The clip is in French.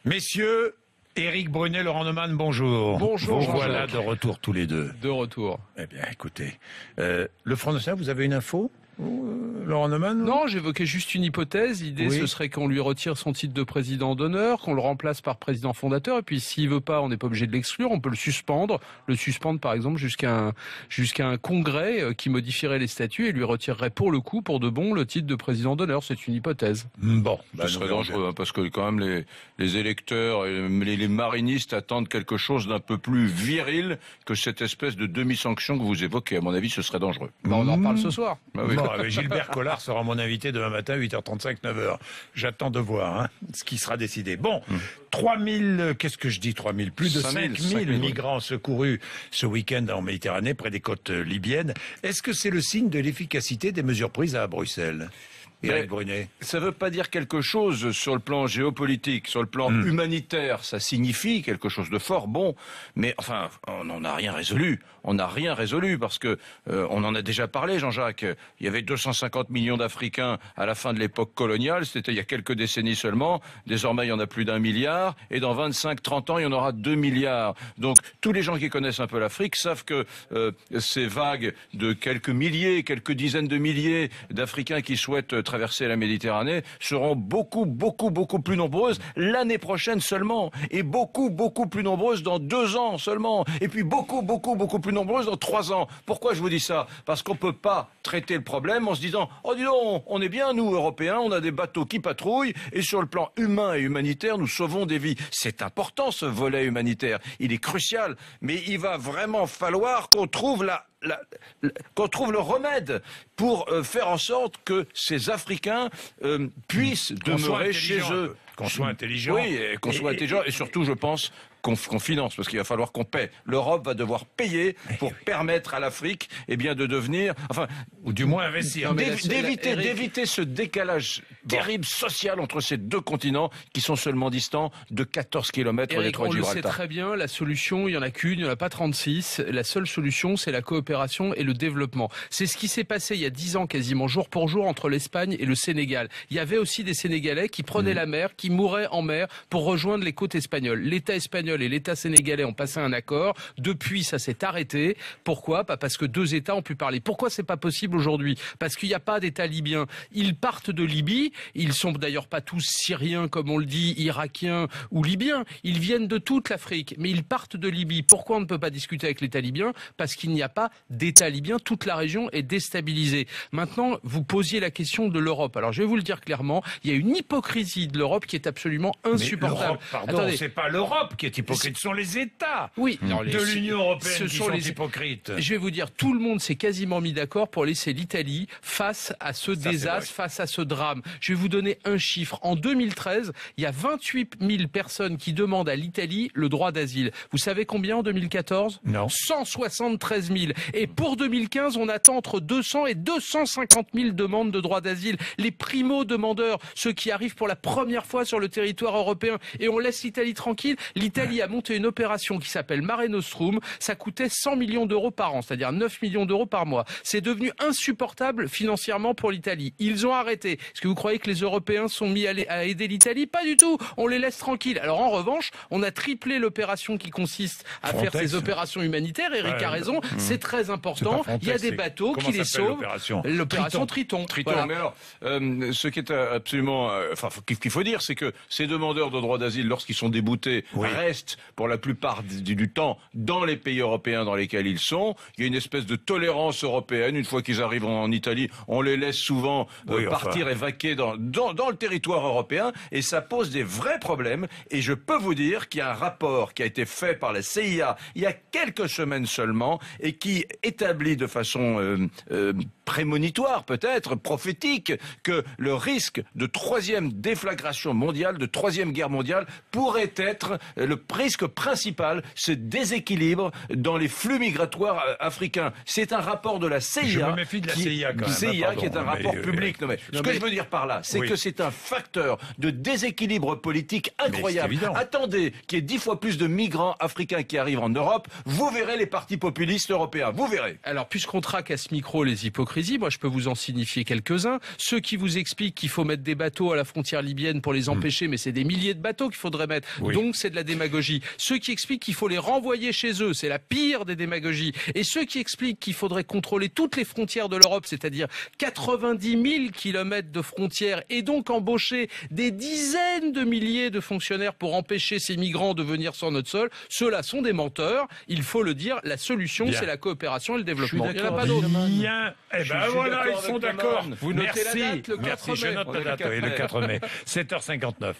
Messieurs, Éric Brunet, Laurent Neumann, bonjour. Bonjour. Vous voilà de retour tous les deux. De retour. Eh bien, écoutez, le Front National, vous avez une info, Laurent Neumann? Non, j'évoquais juste une hypothèse. L'idée, ce serait qu'on lui retire son titre de président d'honneur, qu'on le remplace par président fondateur, et puis s'il veut pas, on n'est pas obligé de l'exclure, on peut le suspendre. Le suspendre, par exemple, jusqu'à un congrès qui modifierait les statuts et lui retirerait pour le coup, pour de bon, le titre de président d'honneur. C'est une hypothèse. Bon. Ce serait dangereux, parce que quand même les électeurs et les marinistes attendent quelque chose d'un peu plus viril que cette espèce de demi-sanction que vous évoquez. À mon avis, ce serait dangereux. On en parle ce soir. Bah oui. Bon, Gilbert Collard sera mon invité demain matin, 8h35, 9h. J'attends de voir ce qui sera décidé. Bon, 3000, qu'est-ce que je dis 3000? Plus de 5000 migrants secourus ce week-end en Méditerranée, près des côtes libyennes. Est-ce que c'est le signe de l'efficacité des mesures prises à Bruxelles? Éric Brunet. Ça veut pas dire quelque chose sur le plan géopolitique, sur le plan humanitaire. Ça signifie quelque chose de fort, bon, mais enfin, on n'en a rien résolu. On n'a rien résolu parce que on en a déjà parlé, Jean-Jacques. Il y avait 250 millions d'Africains à la fin de l'époque coloniale. C'était il y a quelques décennies seulement. Désormais, il y en a plus d'1 milliard. Et dans 25-30 ans, il y en aura 2 milliards. Donc, tous les gens qui connaissent un peu l'Afrique savent que ces vagues de quelques milliers, quelques dizaines de milliers d'Africains qui souhaitent traverser la Méditerranée seront beaucoup plus nombreuses l'année prochaine seulement, et beaucoup plus nombreuses dans 2 ans seulement, et puis beaucoup plus nombreuses dans 3 ans. Pourquoi je vous dis ça? Parce qu'on peut pas traiter le problème en se disant « Oh dis donc, on est bien nous Européens, on a des bateaux qui patrouillent, et sur le plan humain et humanitaire, nous sauvons des vies. » C'est important ce volet humanitaire, il est crucial, mais il va vraiment falloir qu'on trouve qu'on trouve le remède pour faire en sorte que ces Africains puissent demeurer chez eux. Qu'on soit intelligent. Oui, qu'on soit intelligent, et surtout, je pense, qu'on finance, parce qu'il va falloir qu'on paie. L'Europe va devoir payer pour permettre à l'Afrique, de devenir, ou du moins investir. D'éviter ce décalage terrible social entre ces deux continents qui sont seulement distants de 14 km Éric, détroit de Gibraltar. On le sait très bien, la solution, il y en a qu'une, il n'y en a pas 36. La seule solution, c'est la coopération et le développement. C'est ce qui s'est passé il y a 10 ans quasiment, jour pour jour, entre l'Espagne et le Sénégal. Il y avait aussi des Sénégalais qui prenaient la mer, qui mouraient en mer pour rejoindre les côtes espagnoles. L'État espagnol et l'État sénégalais ont passé un accord. Depuis, ça s'est arrêté. Pourquoi? Parce que 2 États ont pu parler. Pourquoi c'est pas possible aujourd'hui? Parce qu'il n'y a pas d'État libyen. Ils partent de Libye. Ils sont d'ailleurs pas tous syriens, comme on le dit, irakiens ou libyens. Ils viennent de toute l'Afrique. Mais ils partent de Libye. Pourquoi on ne peut pas discuter avec l'État libyen? Parce qu'il n'y a pas d'État libyen. Toute la région est déstabilisée. Maintenant, vous posiez la question de l'Europe. Alors, je vais vous le dire clairement. Il y a une hypocrisie de l'Europe qui est absolument insupportable. Attendez, c'est pas l'Europe qui est hypocrite, ce sont les États de l'Union européenne qui sont hypocrites. Je vais vous dire, tout le monde s'est quasiment mis d'accord pour laisser l'Italie face à ce désastre, face à ce drame. Je vais vous donner un chiffre. En 2013, il y a 28 000 personnes qui demandent à l'Italie le droit d'asile. Vous savez combien en 2014? Non. 173 000. Et pour 2015, on attend entre 200 et 250 000 demandes de droit d'asile. Les primo-demandeurs, ceux qui arrivent pour la première fois sur le territoire européen, et on laisse l'Italie tranquille. L'Italie a monté une opération qui s'appelle Mare Nostrum. Ça coûtait 100 millions d'euros par an, c'est-à-dire 9 millions d'euros par mois. C'est devenu insupportable financièrement pour l'Italie. Ils ont arrêté. Est-ce que vous croyez que les Européens sont mis à aider l'Italie? Pas du tout. On les laisse tranquilles. Alors en revanche, on a triplé l'opération qui consiste à faire ces opérations humanitaires. Eric a raison. C'est très important. Il y a des bateaux qui les sauvent. L'opération Triton. Voilà. Mais alors, ce qui est absolument, qu'il faut dire, c'est que ces demandeurs de droit d'asile, lorsqu'ils sont déboutés, restent pour la plupart du temps dans les pays européens dans lesquels ils sont. Il y a une espèce de tolérance européenne. Une fois qu'ils arrivent en Italie, on les laisse souvent partir et vaquer dans le territoire européen, et ça pose des vrais problèmes. Et je peux vous dire qu'il y a un rapport qui a été fait par la CIA il y a quelques semaines seulement, et qui établit de façon prémonitoire, peut-être prophétique, que le risque de 3e déflagration mondiale, de 3e guerre mondiale, pourrait être le risque principal, ce déséquilibre dans les flux migratoires africains. C'est un rapport de la CIA chefie de la CIA, quand même. CIA qui est un rapport public. Non, mais ce que je veux dire par là, c'est que c'est un facteur de déséquilibre politique incroyable. Attendez qu'il y ait 10 fois plus de migrants africains qui arrivent en Europe, vous verrez les partis populistes européens, vous verrez. Alors, puisqu'on traque à ce micro les hypocrisies, moi je peux vous en signifier quelques-uns. Ceux qui vous expliquent qu'il faut mettre des bateaux à la frontière libyenne pour les empêcher, mais c'est des milliers de bateaux qu'il faudrait mettre. Donc c'est de la démagogie. Ceux qui expliquent qu'il faut les renvoyer chez eux, c'est la pire des démagogies. Et ceux qui expliquent qu'il faudrait contrôler toutes les frontières de l'Europe, c'est-à-dire 90 000 kilomètres de frontières, et donc embaucher des dizaines de milliers de fonctionnaires pour empêcher ces migrants de venir sur notre sol, ceux-là sont des menteurs. Il faut le dire, la solution, c'est la coopération et le développement. Il n'y en a pas d'autre. Bien. Eh ben voilà, ils sont d'accord. Vous notez la date, le 4 mai. Je note la date, oui, le 4 mai. 7h59.